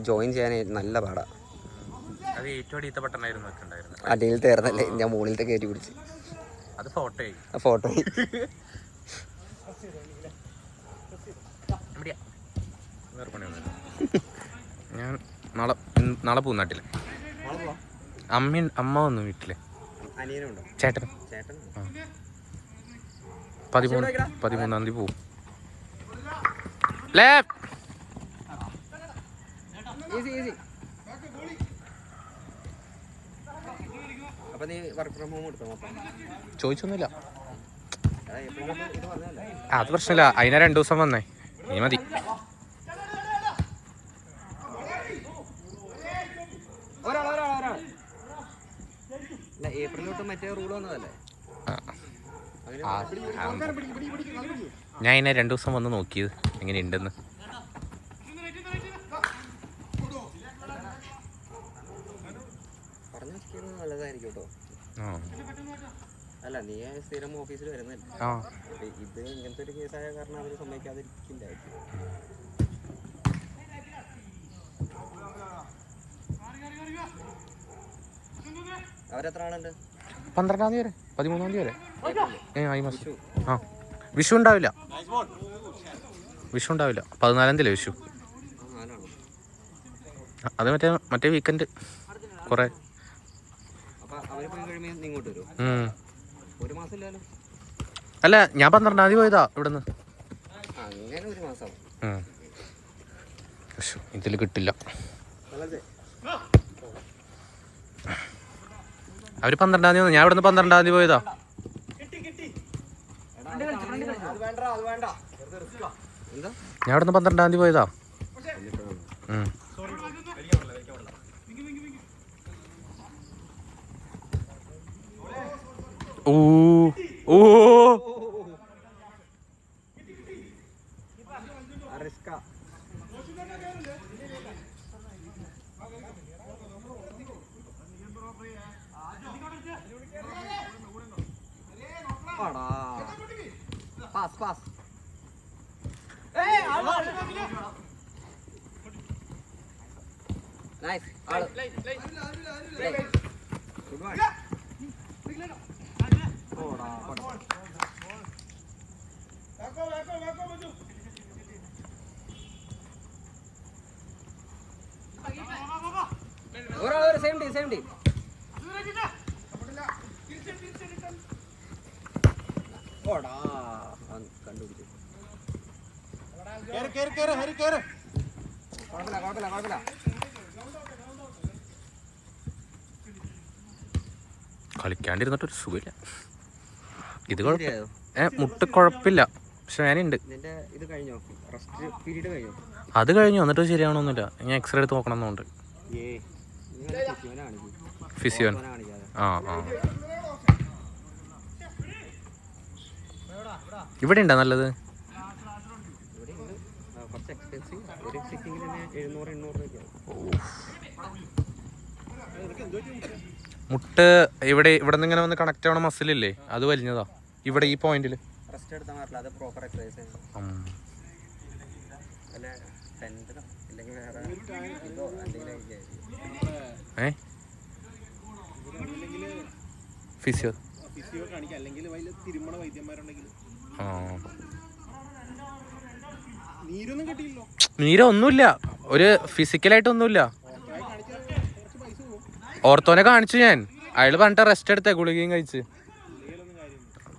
Join ചെയ്യാൻ നല്ല പാടാണ്. അടിയിൽ തീർന്നല്ലേ ഞാൻ മുകളിലത്തെ കയറ്റി പിടിച്ച് ഫോട്ടോ ഞാൻ നാളെ പോകും നാട്ടില്. അമ്മ വന്നു വീട്ടില്. ചേട്ടൻ 13-ാം തീയതി പോവും. ചോദിച്ചൊന്നുമില്ല, അത് പ്രശ്നമില്ല. അതിനാ 2 ദിവസം വന്നേ, നീ മതി. ഞാൻ അതിനെ 2 ദിവസം വന്ന് നോക്കിയത് എങ്ങനെയുണ്ടെന്ന്. അല്ല, നീ സ്ഥിരം ഓഫീസിൽ വരുന്നില്ല. ഇത് ഇങ്ങനത്തെ ഒരു കേസായ കാരണം അവര് സമ്മതിക്കാതിരിക്കില്ലായിരിക്കും. അവരെത്ര ആളുണ്ട്? 12-ാം തീയതി വരെ 13-ാം തീയതി വരെ. ഈ മാസം വിഷു ഉണ്ടാവില്ല. 14-ാം തീയതി വിഷു. അത് മറ്റേ വീക്കെൻഡ് കുറെ. അല്ല, ഞാൻ 12-ാം തീയതി പോയതാ ഇവിടുന്ന്. ഇതിൽ കിട്ടില്ല. അവര് 12-ാം തീയതി, ഞാൻ ഇവിടുന്ന് 12-ാം തീയതി പോയതാ. ഞാൻ ഇവിടുന്ന് 12-ാം തീയതി പോയതാ. ഓ കളിക്കാണ്ടിരുന്നിട്ടൊരു സുഖമില്ല. ഇത് മുട്ട് കുഴപ്പമില്ല, പക്ഷെ വേനുണ്ട്. അത് കഴിഞ്ഞു, എന്നിട്ട് ശരിയാവണമെന്നില്ല. ഞാൻ എക്സ്റേ എടുത്ത് നോക്കണമെന്നുണ്ട്. ഫിസിയോൻ. ഇവിടെ ഉണ്ടോ നല്ലത്? മുട്ട് ഇവിടെ നിന്ന് ഇങ്ങനെ വന്ന് കണക്ട് ആവണ മസിലില്ലേ, അത് വലിഞ്ഞതാ ഇവിടെ ഈ പോയിന്റില്. ഫിസിയോ നീരൊന്നുമില്ല, ഒരു ഫിസിക്കലായിട്ടൊന്നുമില്ല. ഓർത്തോനെ കാണിച്ചു ഞാൻ, അയാള് പറഞ്ഞിട്ട് റെസ്റ്റ് എടുത്തേ, ഗുളികയും കഴിച്ച്.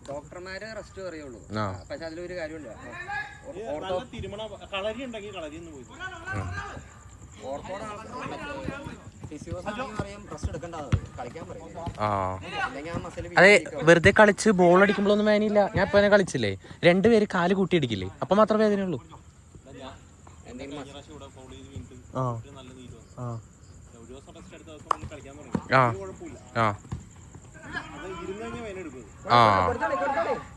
ഡോക്ടർമാരെ റെസ്റ്റ് പറയുള്ളൂ, പക്ഷെ അതിലൊരു കാര്യമുണ്ട്. അതെ, വെറുതെ കളിച്ച് ബോൾ അടിക്കുമ്പോഴൊന്നും വേദനയില്ല. ഞാൻ ഇപ്പൊ തന്നെ കളിച്ചില്ലേ, 2 പേര് കാല് കൂട്ടി അടിക്കില്ലേ, അപ്പൊ മാത്രമേ വേദനയുള്ളൂ.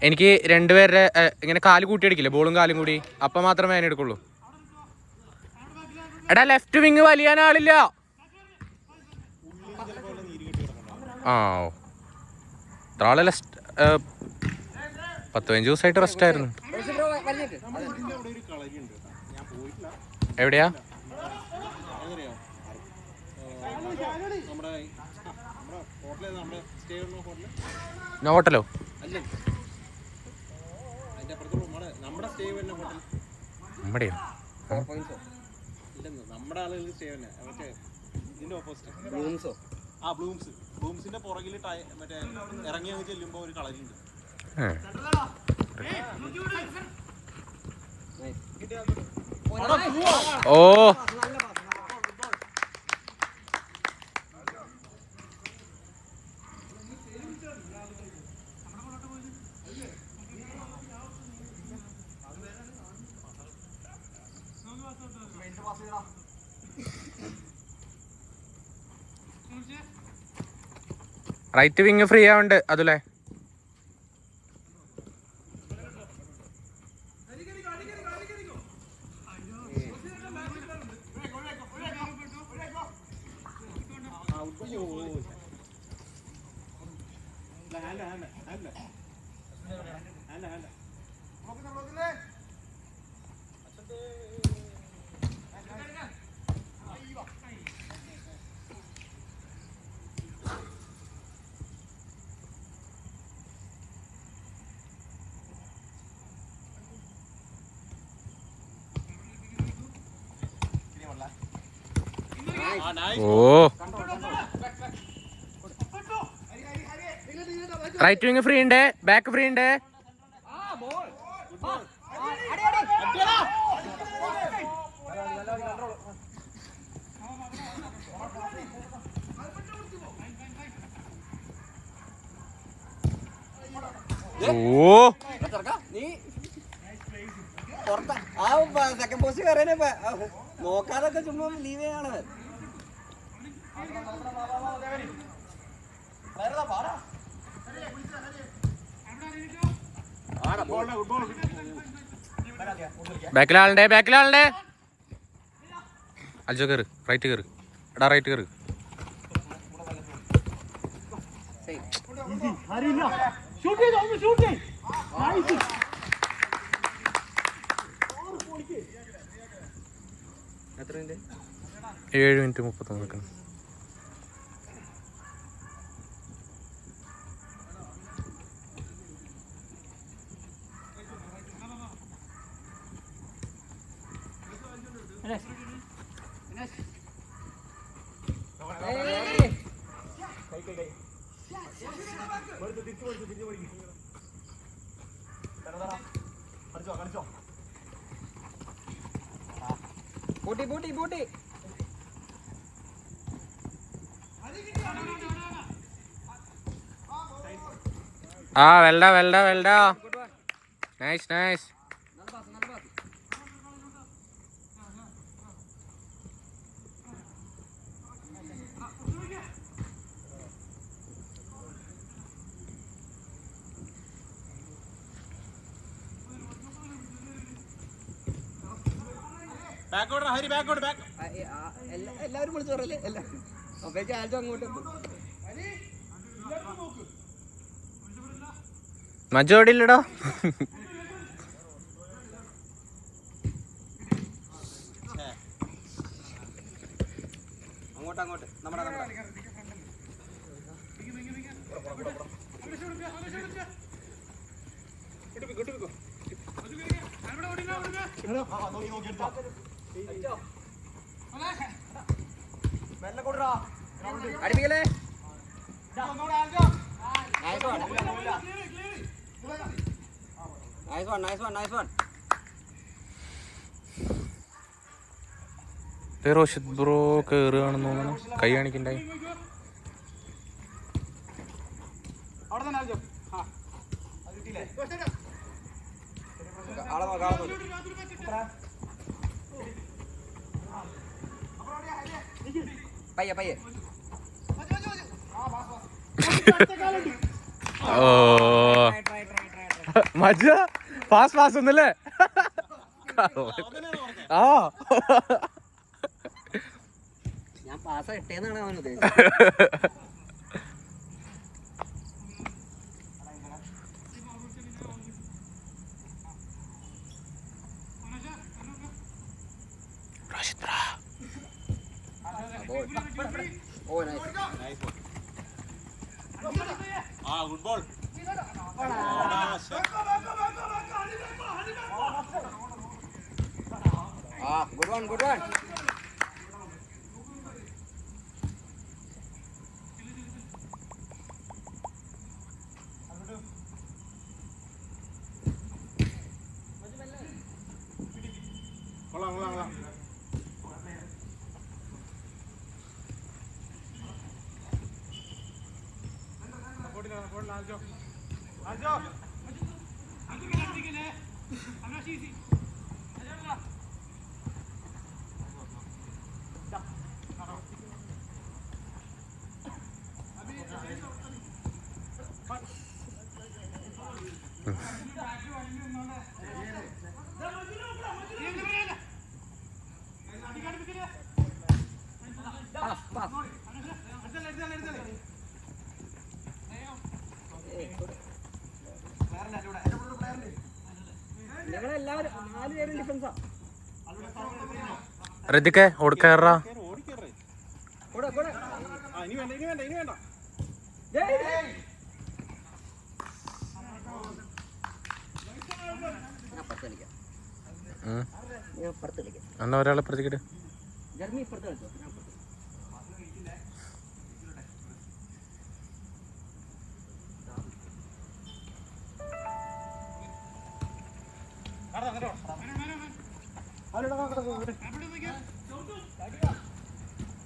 എനിക്ക് 2 പേരുടെ ഇങ്ങനെ കാല് കൂട്ടി അടിക്കില്ലേ, ബോളും കാലും കൂടി, അപ്പൊ മാത്രമേ വേദന എടുക്കുള്ളൂ. എടാ, ലെഫ്റ്റ് വിങ് വലിയാൻ ആളില്ല. ഇത്ര ആളെ 10-15 ദിവസമായിട്ട് റെസ്റ്റ് ആയിരുന്നു. എവിടെയാ? അറിയാം നമ്മുടെ ഹോട്ടലിൽ നമ്മുടെ സ്റ്റേ ചെയ്യുന്ന ഹോട്ടല് ഹോട്ടലോ അല്ലേ അതിന്റെ അപ്പുറത്തുള്ള നമ്മുടെ സ്റ്റേ ചെയ്യുന്ന ഹോട്ടൽ നമ്മുടെയോ ഇല്ലെന്ന് നമ്മുടെ ആളുകൾക്ക് സ്റ്റേ തന്നെ മറ്റേ ഇതിന്റെ ഓപ്പോസിറ്റ് ബ്ലൂംസോ ബ്ലൂംസിന്റെ പുറകിൽ മറ്റേ ഇറങ്ങി അങ്ങ് ചെല്ലുമ്പോ ഒരു കളരിയുണ്ട്. ഓ റൈറ്റ് വിങ് ഫ്രീ ആവുന്നുണ്ട് അതുല്ലേ. ഓ റൈറ്റ് വിങ് ഫ്രീ ഉണ്ട്, ബാക്ക് ഫ്രീ ഉണ്ട്. ഓ നീ ആ സെക്കൻഡ് പോസ്റ്റ് കയറിയ നോക്കാതൊക്കെ ചുമ്മാ ലീവ് ചെയ്യാണ്. ബാക്കിലാളുണ്ടേ, ബാക്കിലാളുണ്ടേ. അൽജോ കയറ്, റൈറ്റ് കയറ്, എടാ റൈറ്റ് കയറ്. എത്ര മിനിറ്റ്? 7:39. പൂട്ടി ആ വെൽഡ നൈസ്. എല്ലാവരും വിളിച്ചു പറയല്ലേ അപ്പേക്ക് ആൽജോ അങ്ങോട്ട് മജോടില്ലടോ. അങ്ങോട്ട് നമ്മുടെ അടിപ്പിക്കലേ. Nice one. റോഷിത് ബ്രോ കേറുകയാണെന്ന് തോന്നുന്നു, കൈ കാണിക്കണ്ടായി. പയ്യെ ഓ മജ പാസ് ഒന്നല്ലേ. ആ ഞാൻ പാസ ഇട്ടേന്നാണ് അവൻ ഉദ്ദേശിച്ചത്. ആ ഗുഡ് ബോൾ. Good one. കൊള്ളാം. നിങ്ങളെല്ലാവരും 4 പേരും ഡിഫൻസാ. ഋതിക്കെ ഓടിക്കയറാ. ഇനി വേണ്ട. എന്നാ ഒരാളെ പ്രതിക്കിട്ട്.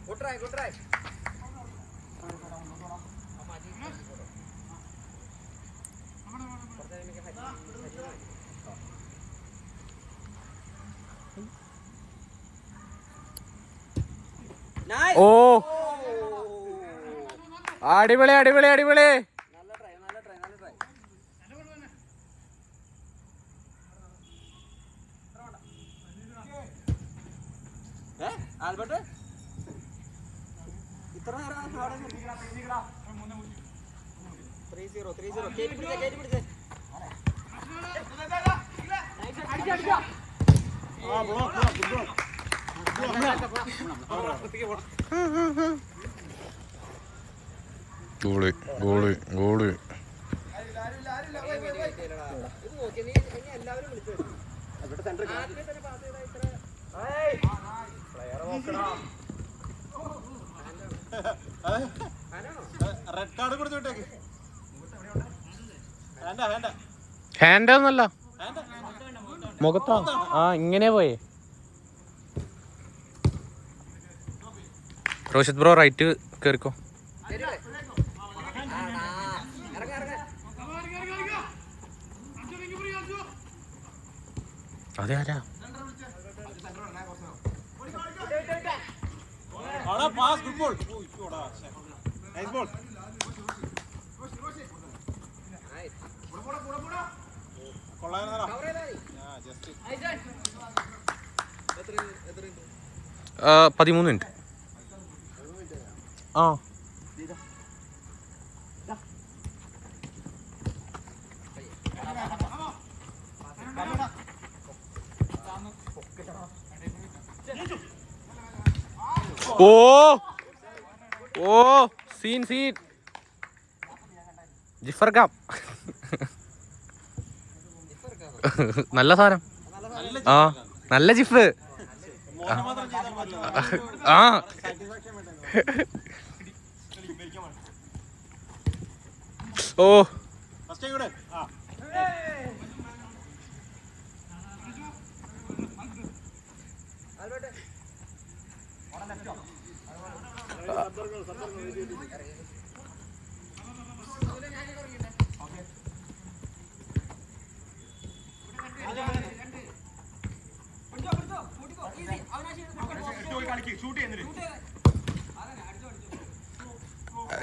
Good try. Nice. ഓ അടിപൊളി. നല്ല ട്രൈ. ആൽബർട്ട് ഇത്ര നേരം 3-0 കേറ്റി പിടിച്ചേ. ഗോള്. റെഡ് കാർഡ് കൊടുത്തു വിട്ടേക്ക്. ഹാൻഡ് ഒന്നല്ല, മുഖത്താ. ആ ഇങ്ങനെ പോയേ. റോഷിത് ബ്രോ റൈറ്റ് കേറിക്കോ. അതെ ആരാ? Pass good ball. Nice ball. കൊള്ളായിരുന്നടാ. 13 മിനിറ്റ്. ആ ഓ സീൻ ജിഫർ ഖാം. നല്ല സാധനം. ആ നല്ല ജിഫ്. ആ ഓ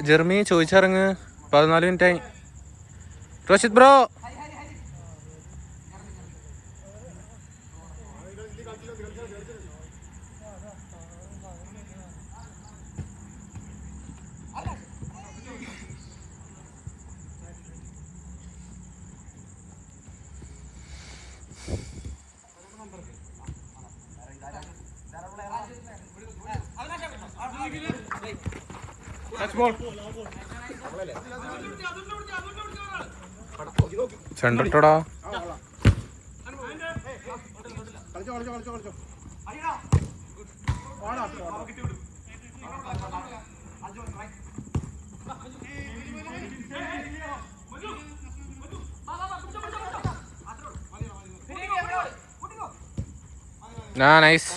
ജെർമി ചോദിച്ചിറങ്ങ്. 14 മിനിറ്റായി. റോഷിത് ബ്രോ സെൻട്രിട്ടോടാ. നൈസ്.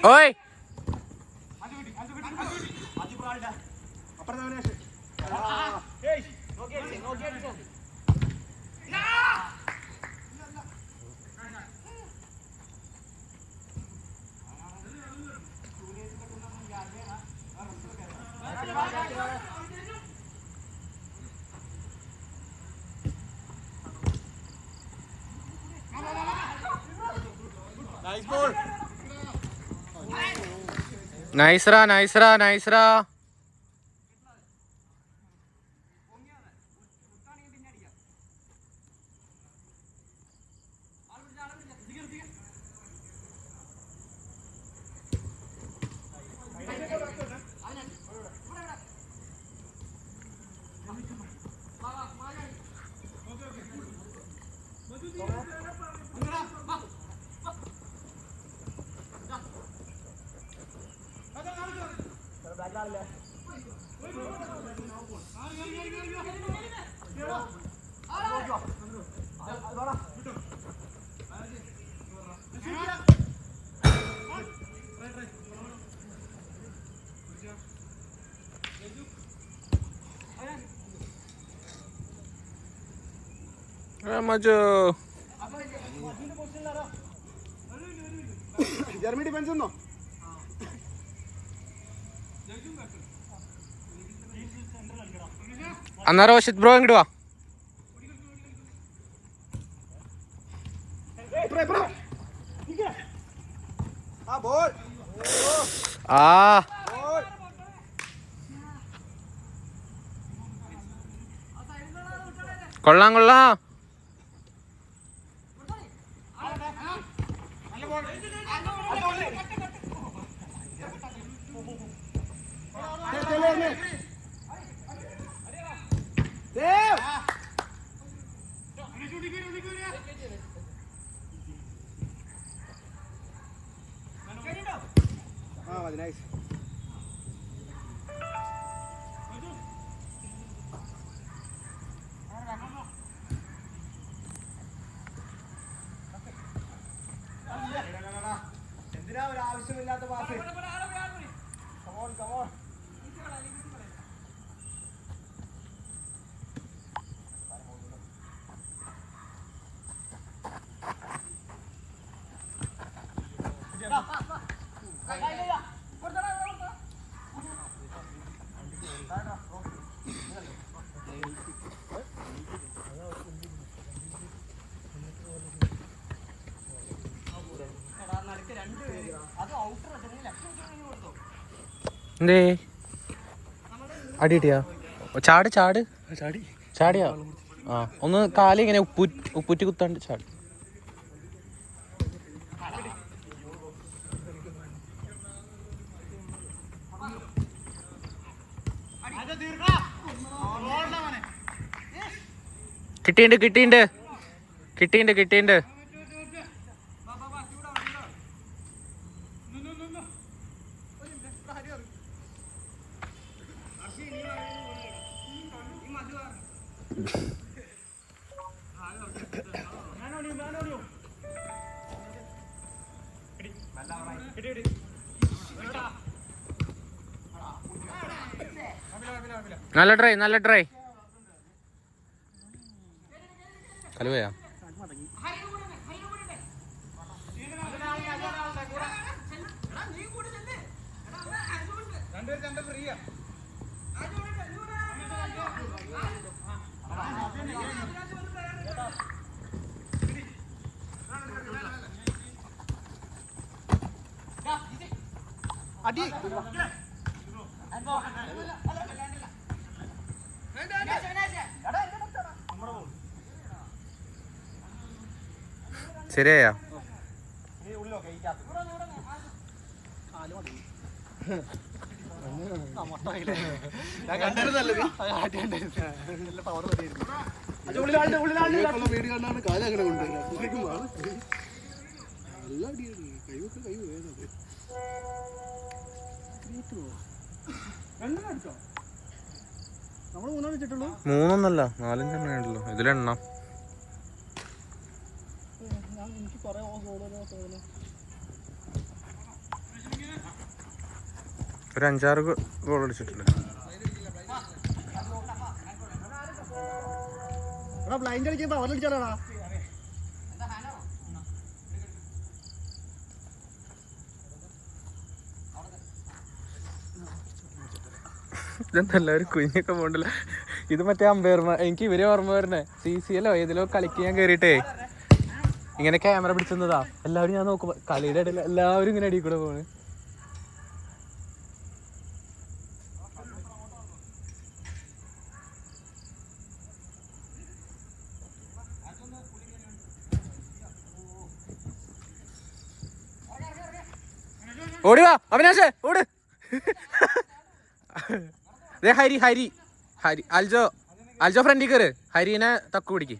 ഓയ് നൈസ്രാ നൈസ്രാ നൈസ്രാ. മജോ ജർമ്മനി ഡിഫൻസ് ഒന്നോ എന്നാ റോഷിത് ബ്രോ ഇങ്ങോട്ട് വാ. ആ കൊള്ളാം കൊള്ളാം. എന്തിനാ ഒരു ആവശ്യമില്ലാത്ത പാസ്? എന്തേ അടി കിട്ടിയാ? ചാട് ചാട് ചാടിയാ? ആ ഒന്ന് കാലി ഇങ്ങനെ ഉപ്പൂറ്റി കുത്താണ്ട് ചാടി. കിട്ടിയിണ്ട്. നല്ല ട്രൈ കലുവയാ. അടി ശരിയാ? വീട് കണ്ടാണ് കാലം അങ്ങനെ കൊണ്ടുവരുന്നത്. മൂന്നൊന്നല്ല 4-5 ഉണ്ടല്ലോ ഇതിലെണ്ണം. ഒരു 5-6 ഗോൾ അടിച്ചിട്ടുണ്ട്. ബ്ലൈൻഡ് അടിക്കുമ്പോ അവരടിച്ചാലാ ഇതെല്ലാവരും കുഞ്ഞൊക്കെ പോണ്ടല്ലോ. ഇത് മറ്റേ അമ്പയർമാർ, എനിക്ക് ഇവരെ ഓർമ്മ വരണേ CCLോ ഏതിലോ കളിക്കാൻ കയറിയിട്ടേ ഇങ്ങനെ ക്യാമറ പിടിച്ചതാ. എല്ലാവരും ഞാൻ നോക്കുമ്പോ കളിയുടെ ഇടയിൽ എല്ലാവരും ഇങ്ങനെ അടിയിൽ കൂടെ പോണ്. ഓടി വാ അവിനാശേ ഓട്. ഹരി അൽജോ ഫ്രണ്ടിൽ കയറ്. ഹരീനെ തക്കു പിടിക്ക്.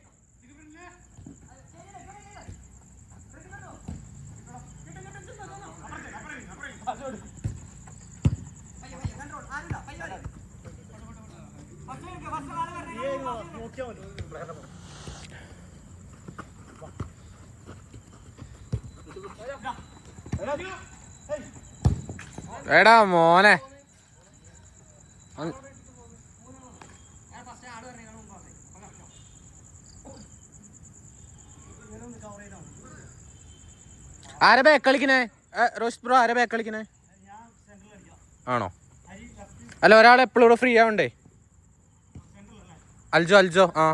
എടാ മോനെ ആരെ ബാക്ക് കളിക്കണേ? റോഷിത് ബ്രോ ആരെ ബാക്ക് കളിക്കണേ? ആണോ? അല്ല ഒരാൾ എപ്പോഴും ഇവിടെ ഫ്രീ ആവണ്ടേ? അൽജോ ആ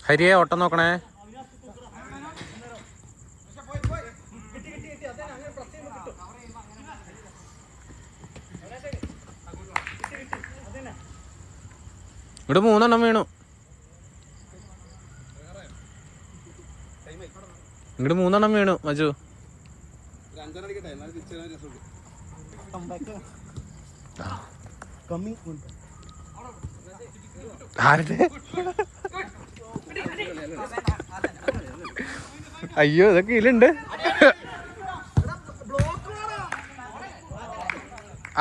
ഹരിയെ ഓട്ടം നോക്കണേ. ഇവിടെ 3 എണ്ണം വീണു. ഇങ്ങോട്ട് 3 എണ്ണം വീണു മജു. അയ്യോ ഇതൊക്കെ ഇതിലുണ്ട്.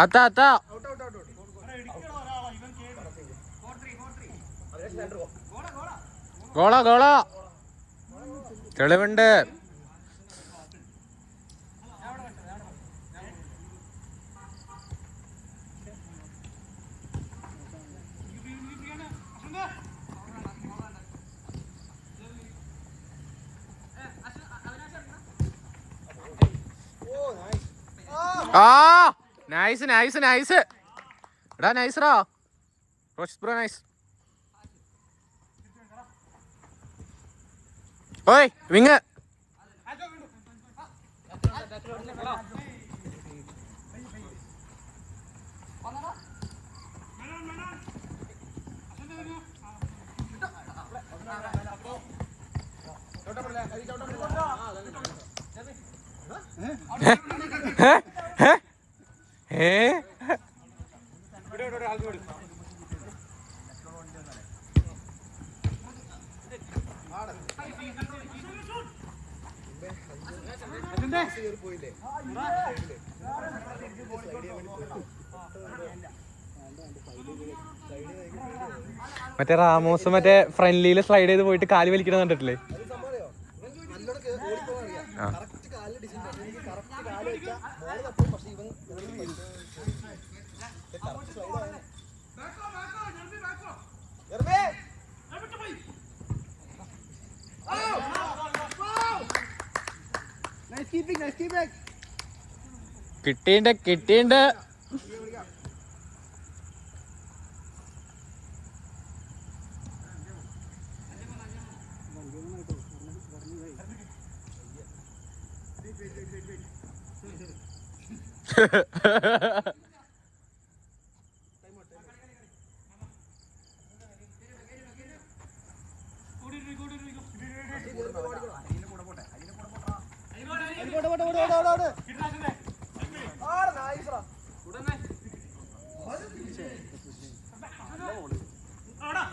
അത്താ ഗോള തെളിവുണ്ട്. ആ നൈസ് എടാ നൈസ്റാ റോഷിത് ബ്രോ നൈസ്. ഓയ് വിങ് മറ്റേ റാമോസ് മറ്റേ ഫ്രണ്ട്ലിയിൽ സ്ലൈഡ് ചെയ്ത് പോയിട്ട് കാല് വലിക്കണം കണ്ടിട്ടില്ലേ? കിട്ടിണ്ട്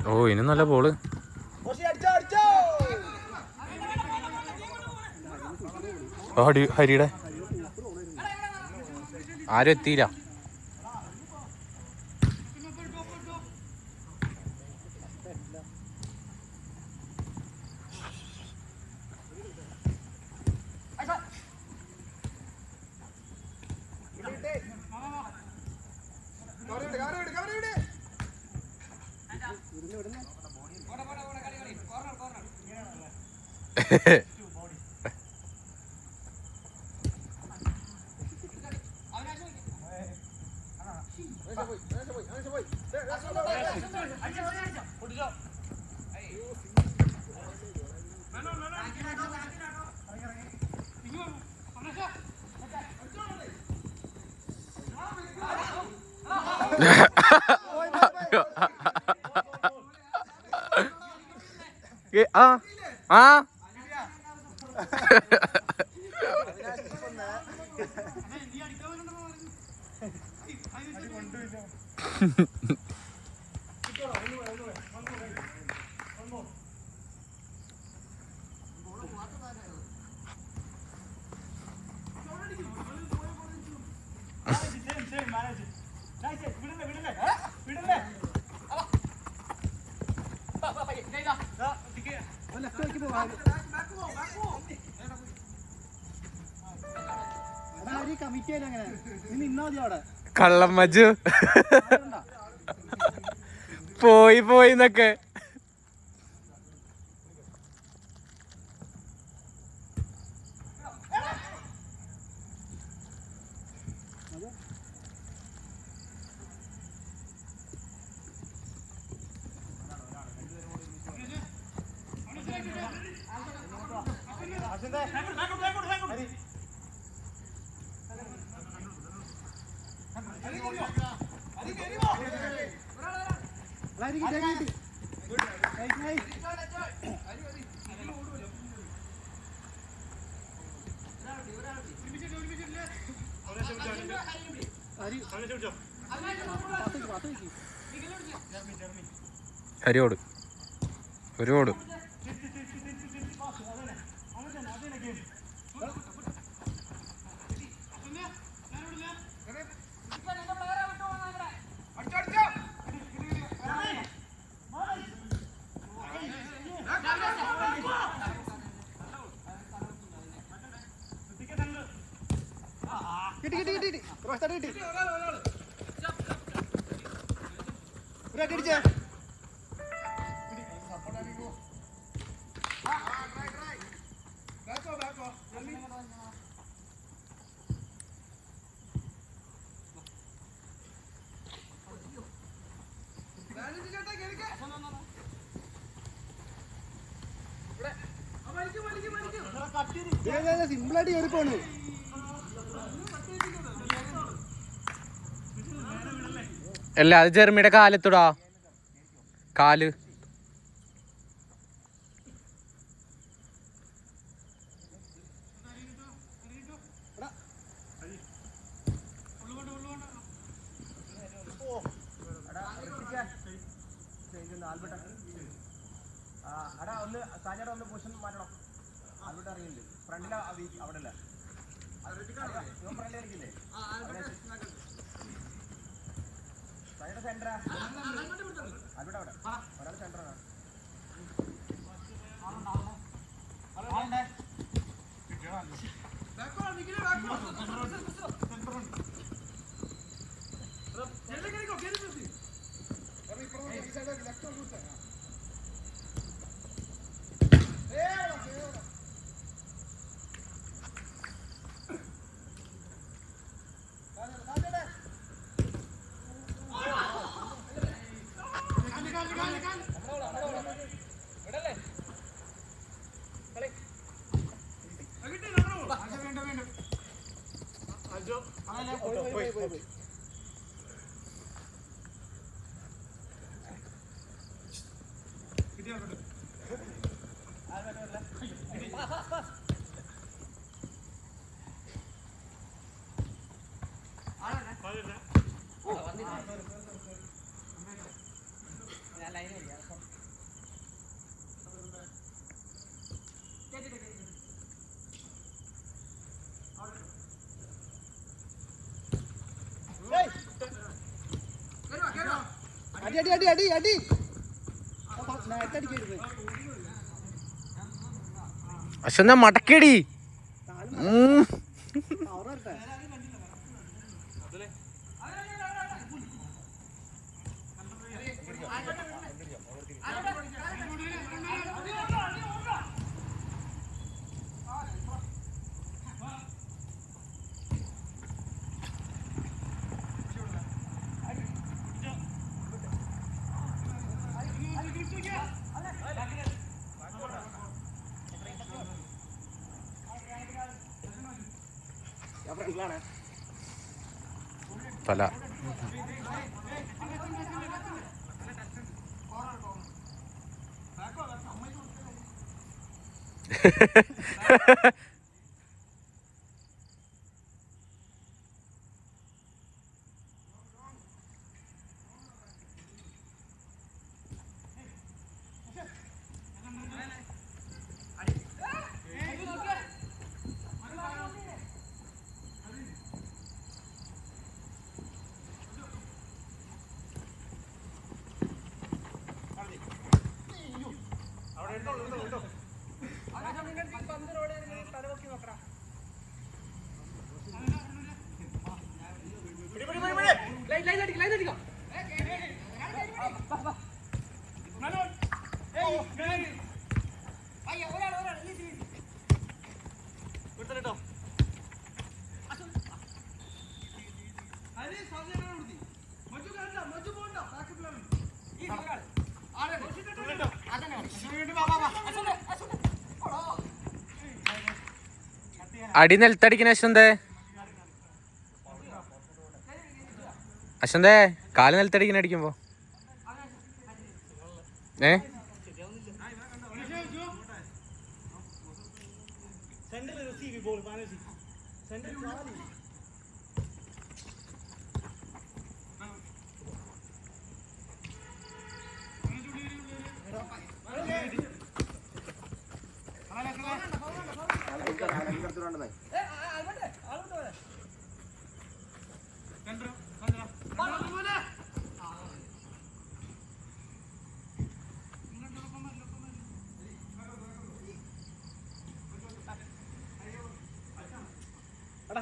ഓ ഇനി നല്ല ബോള്. ഹരിയുടെ ആരും എത്തിയില്ല. ആ കള്ളം മജു പോയിന്നൊക്കെ. ഹരിയോട് ഒരുപാട് സിമ്പിളായിട്ട് കയറി പോണു. അല്ല അത് ജെർമിയുടെ കാലെത്തുടാ, കാല്. അശ്വന്താ മടക്കേടി. തല അടി നിലത്തടിക്കണ അശ്വന്തേ, അശ്വന്തേ കാല് നിലത്തടിക്കണ അടിക്കുമ്പോ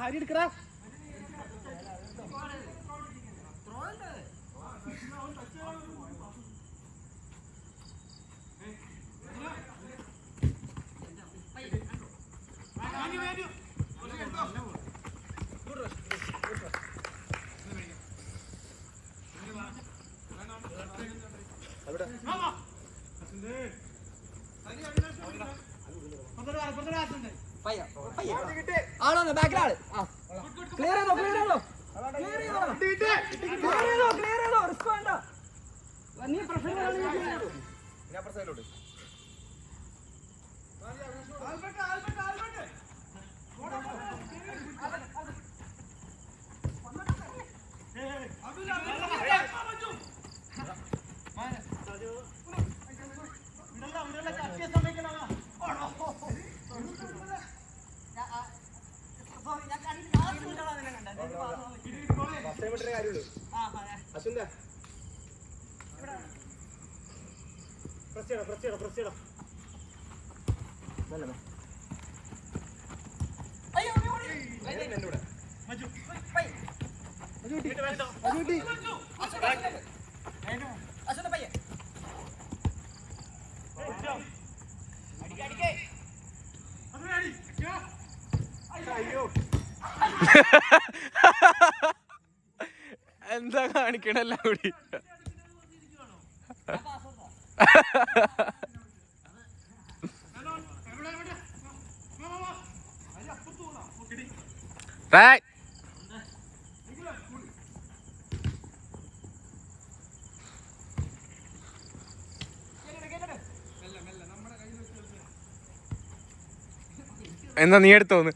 ഹരി എടുക്കടാ. ആളോ ബാക്കിലാള് ക്ലിയർ ചെയ്തോ റിസ്ക് വേണ്ട. നീ പ്രശ്നം എന്താ കാണിക്കണല്ല കൂടി. എന്നാ നീ എടുത്തോന്ന്.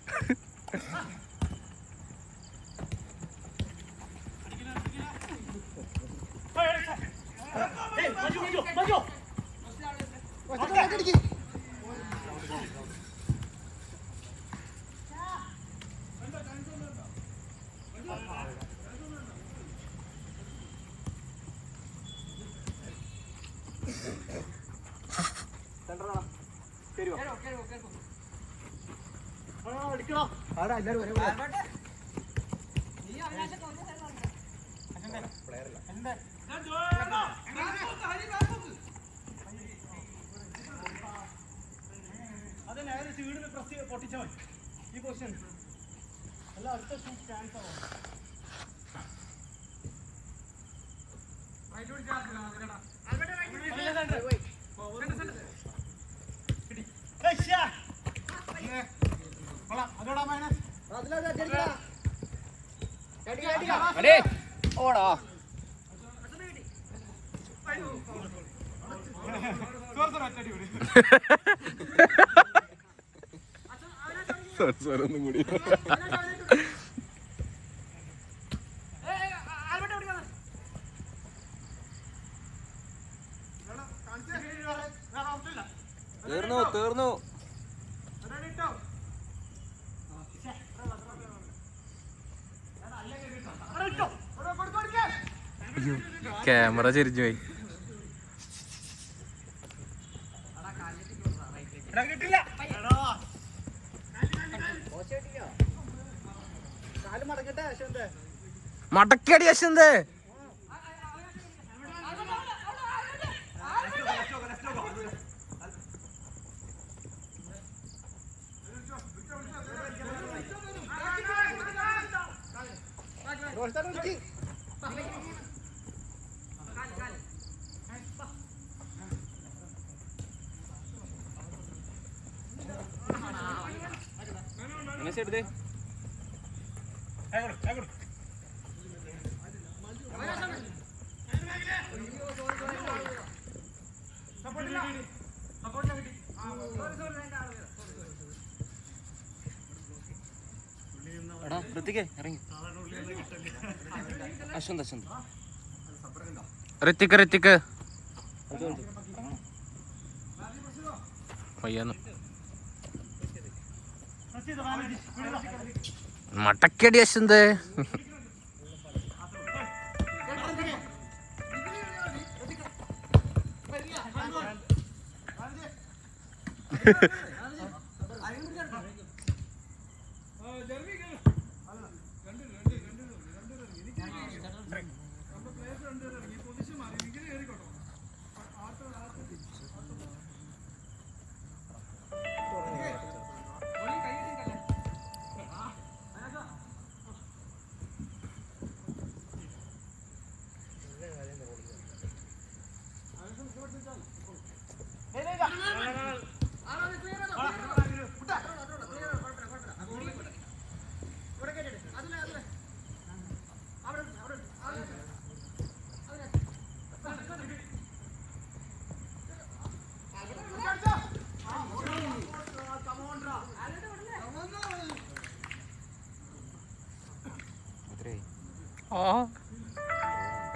ഈ പൊസിഷൻ അല്ല അടുത്ത ചാൻസ് ആവും. ഓടാ ഒന്നും കൂടി തീർന്നു. ക്യാമറ ചെരിഞ്ഞു പോയി. കാല് മടക്കട്ടെ യശവന്തേ. മടക്കടി യശന്ത്. റോഷ്ടാൻ വിളിക്ക്. എടുത്തേ എടാ ഋത്തിക്കേ ഇറങ്ങി. അശ്വന്ത് അശ്വന്ത് ഋത്തിക്ക് പയ്യാന്ന് മടക്കടി യശന്ത്.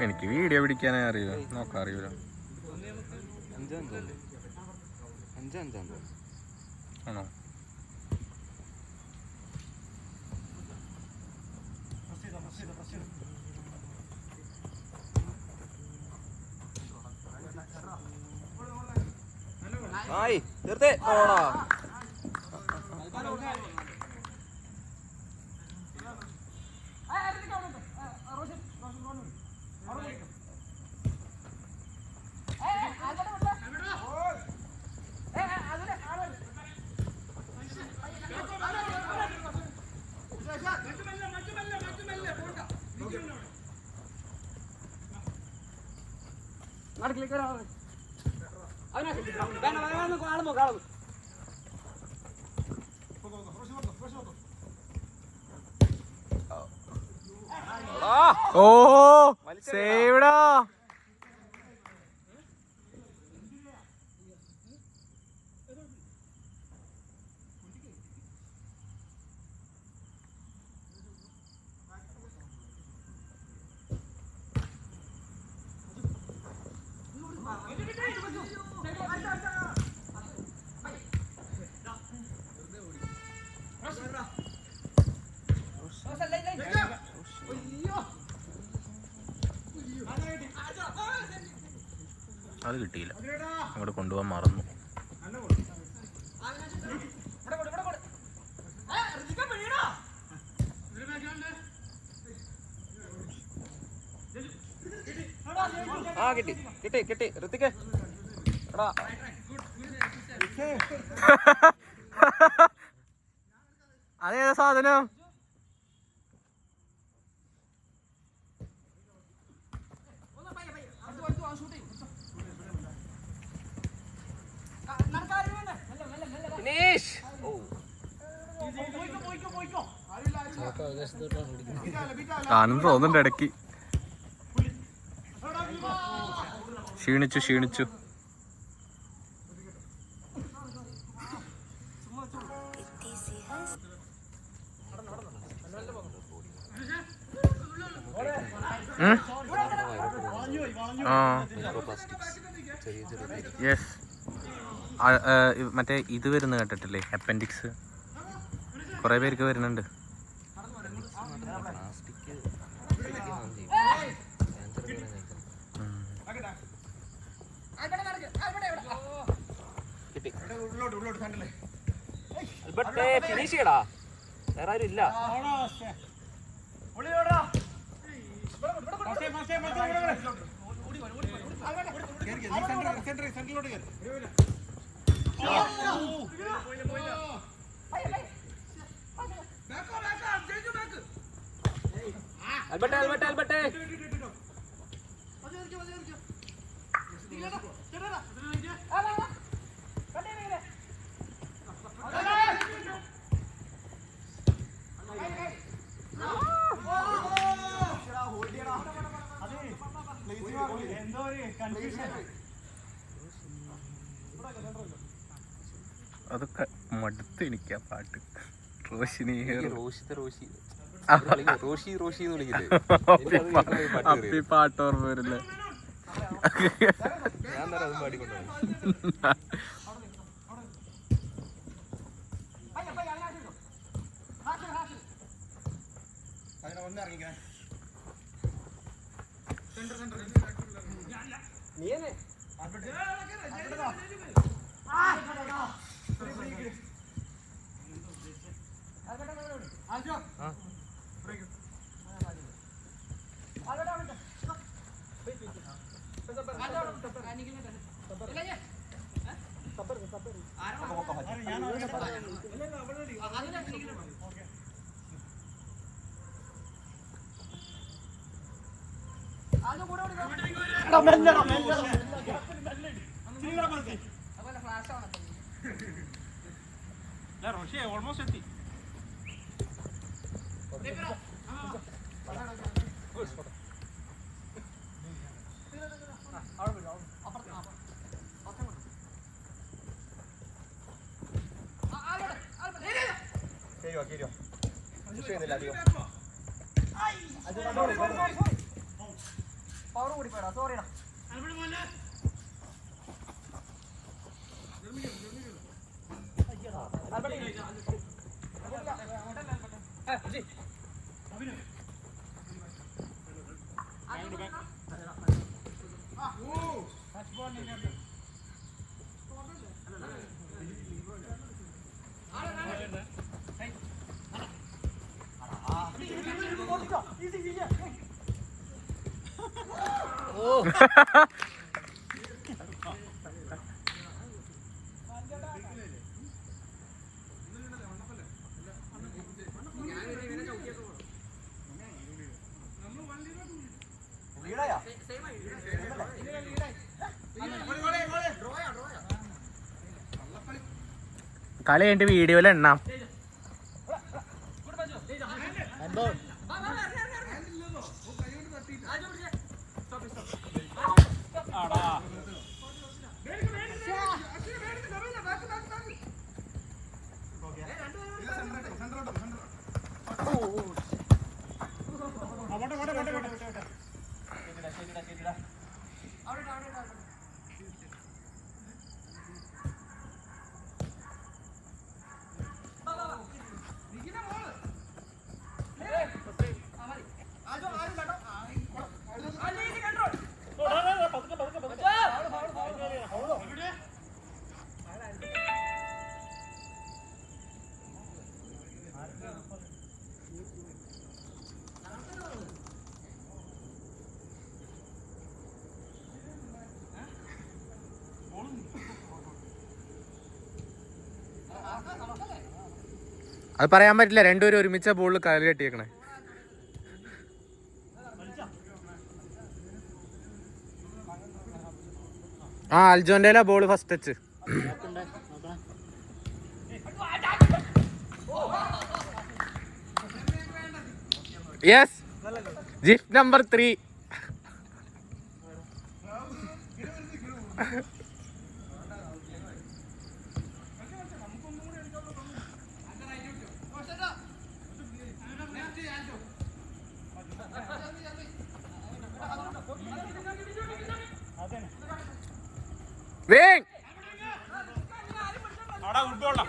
എനിക്ക് വീഡിയോ പിടിക്കാനേ അറിയില്ല, നോക്കാൻ അറിയില്ല. ആണോ? ആയി തീർത്തേ ഓടാ. ഓ സേവ്ടാ. അത് കിട്ടിയില്ല, അങ്ങോട്ട് കൊണ്ടുപോകാൻ മറന്നു. ആ കിട്ടി കിട്ടി കിട്ടി ഋത്തിക്കേ. എടാ അതേതാ സാധനം? ഫിനിഷ്. ആണെന്ന് തോന്നുന്നുണ്ട് ഇടയ്ക്ക്. ക്ഷീണിച്ചു. യെസ്, മറ്റേ ഇത് വരുന്ന കേട്ടിട്ടില്ലേ, അപ്പൻഡിക്സ്. കുറെ പേർക്ക് വരുന്നുണ്ട്. ഫിനിഷ് ചെയ്യടാ, വേറെ ആരും ഇല്ല. സർക്കിളിലോട്ട് കയറി. ആൽബർട്ടേ അതൊക്കെ മടുത്ത് എനിക്ക് ആ പാട്ട്. റോഷിനി അപ്പി പാട്ട് ഓർമ്മ വരില്ലേ? റോഷി ഓൾമോസ്റ്റ് എത്തി. പവർ കൂടി പോടാ, സോറിടാ. കളി കഴിഞ്ഞിട്ട് വീഡിയോയിൽ എണ്ണാം. അത് പറയാൻ പറ്റില്ല, രണ്ടുപേരും ഒരുമിച്ച ബോളിൽ കാല് കെട്ടിയേക്കണേ. ആ അൽജോന്റെ ball first touch. Yes, Gift number 3. Wing! അവിടെ ഉൾക്കൊള്ളാം.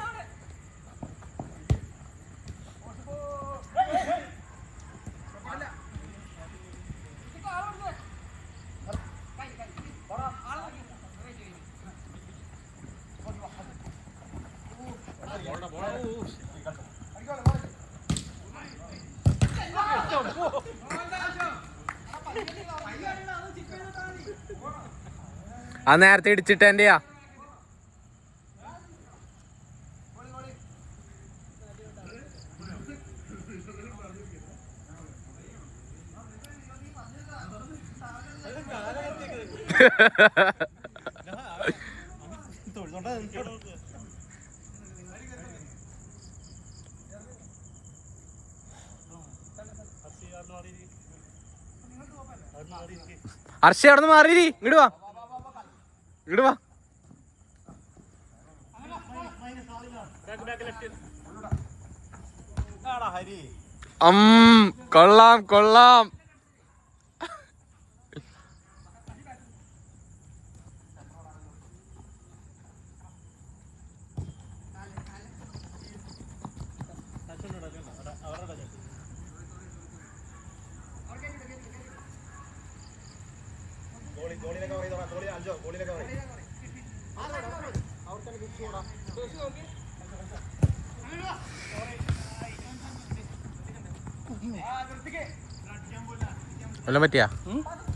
ആ നേരത്തെ ഇടിച്ചിട്ട് എന്റെയാ. അർഷ അവിടെ നിന്ന് മാറി ഇങ്ങോട്ട് വാ, ഇങ്ങോട്ട് വാ. കൊള്ളാം കൊള്ളാം.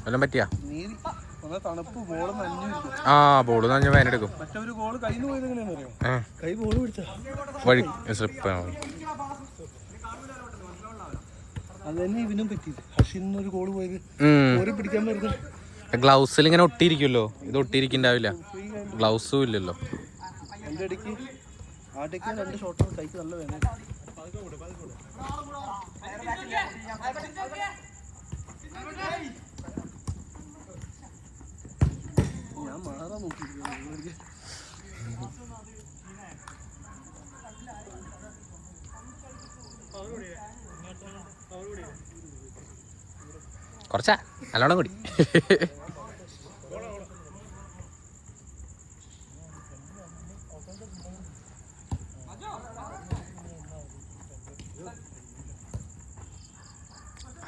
വല്ലതും പറ്റിയാ തണുപ്പ് ബോൾ നനഞ്ഞു. ആ ബോള് നനഞ്ഞ വേനെടുക്കും. മറ്റൊരു ഗോള് കയ്യിൽ നിന്ന് പോയത് എങ്ങനെയാണെന്ന് അറിയോ? കൈ ബോൾ പിടിച്ചാ വഴി സ്ലിപ്പ്. അത് തന്നെ ഇവനും പറ്റിയത്. ഹർഷിന്നൊരു ഗോള് പോയത് ഓരെ പിടിക്കാൻ വരുന്നത്. ഗ്ലൗസിൽ ഇങ്ങനെ ഒട്ടിയിരിക്കുമല്ലോ, ഇത് ഒട്ടിയിരിക്കണ്ടാവില്ല, ഗ്ലൗസും ഇല്ലല്ലോ. എൻ്റെ ഇടയ്ക്ക് ആടേക്ക് 2 ഷോട്ട് കൈക്ക് നല്ല വേദന. ഞാൻ മാറാൻ നോക്കിയിരിക്കുന്നു. കുറച്ചാ നല്ലോണം കൂടി.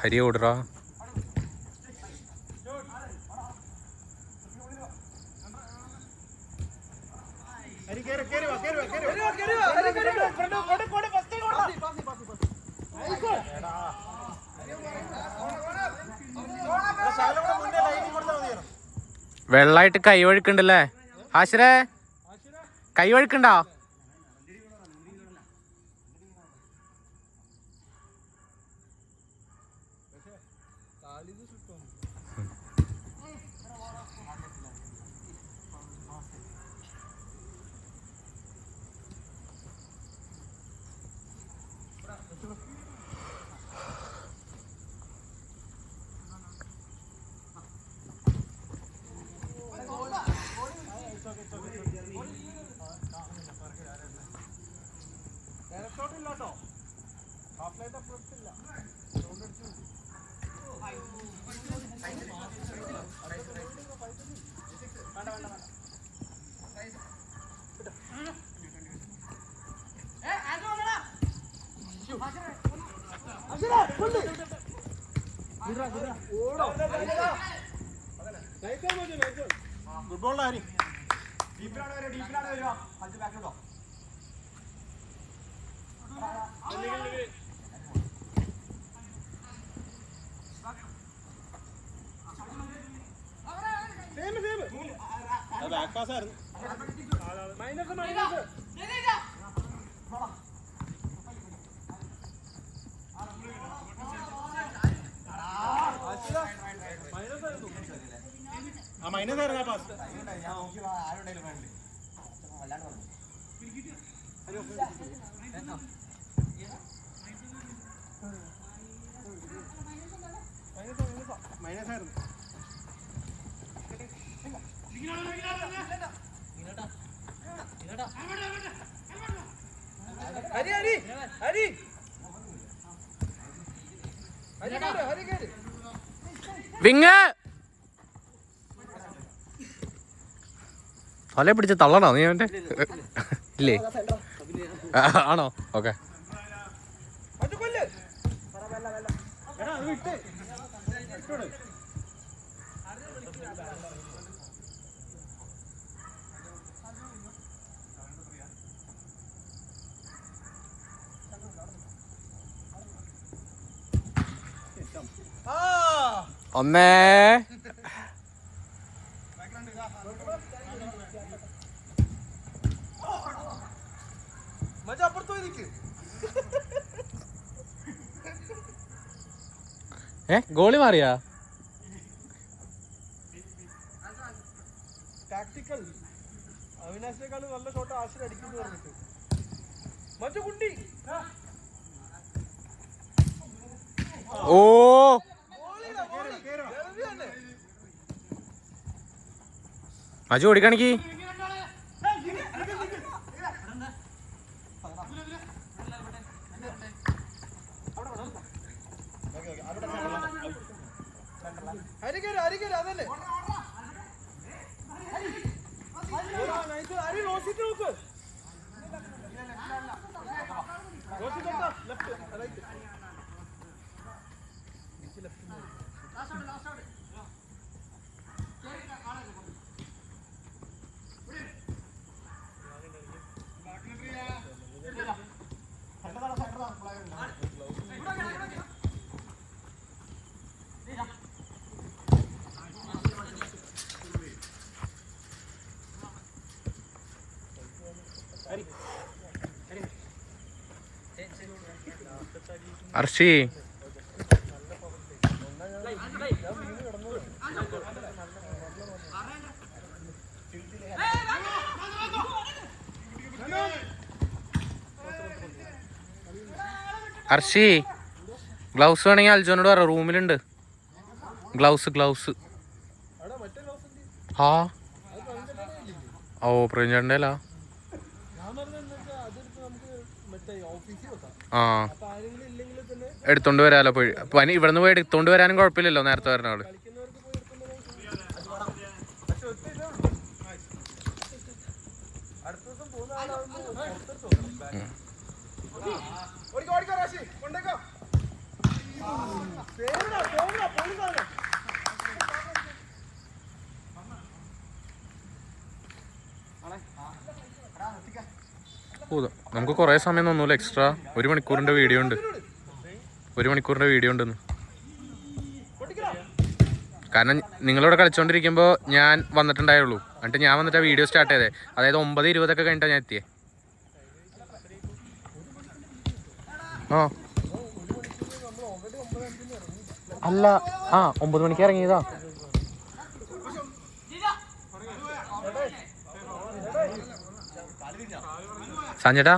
ഹരി ഓടറാ. വെള്ളായിട്ട് കൈ വഴുക്കുണ്ടല്ലേ ആശിരേ, കൈ വഴുക്കുണ്ടോ? വിങ്ങ് തല പിടിച്ച് തള്ളണോ നീ അവൻ്റെ? ഇല്ലേ? ആണോ? ഓക്കെ. ഒന്നേ ഗോളി മാറിയാ? ടാക്ടിക്കൽ അവിനാശിനെക്കാളും നല്ല ഷോട്ട് ആശിൽ അടിക്കുന്നു പറഞ്ഞിട്ട് മറ്റു കുട്ടി. ഓ മജു ഓടിക്കാണിക്ക്. അതല്ലേ അരി റോസിട്ട് നോക്ക്. അർഷി അർഷി ഗ്ലൗസ് വേണമെങ്കിൽ അൽജോനോട് പറ, റൂമിലുണ്ട് ഗ്ലൗസ്. ആ ഓ പ്രേംചേട്ടൻ്റെ അല്ല. ആ എടുത്തോണ്ട് വരാലോ പോയി. പനി ഇവിടുന്ന് പോയി എടുത്തോണ്ട് വരാനും കുഴപ്പമില്ലല്ലോ, നേരത്തെ വരുന്ന ആള്. നമുക്ക് കുറേ സമയം തന്നൂല എക്സ്ട്രാ. 1 മണിക്കൂറിന്റെ വീഡിയോ ഉണ്ട്. 1 മണിക്കൂറിന്റെ വീഡിയോ ഉണ്ടെന്ന്. കാരണം നിങ്ങളിവിടെ കളിച്ചോണ്ടിരിക്കുമ്പോൾ ഞാൻ വന്നിട്ടുണ്ടായുള്ളൂ. എന്നിട്ട് ഞാൻ വന്നിട്ട് വീഡിയോ സ്റ്റാർട്ട് ചെയ്തേ. അതായത് 9:20 കഴിഞ്ഞിട്ടാണ് ഞാൻ എത്തിയേ. ആ അല്ല 9 മണിക്ക് ഇറങ്ങിയതാ. സഞ്ജേട്ടാ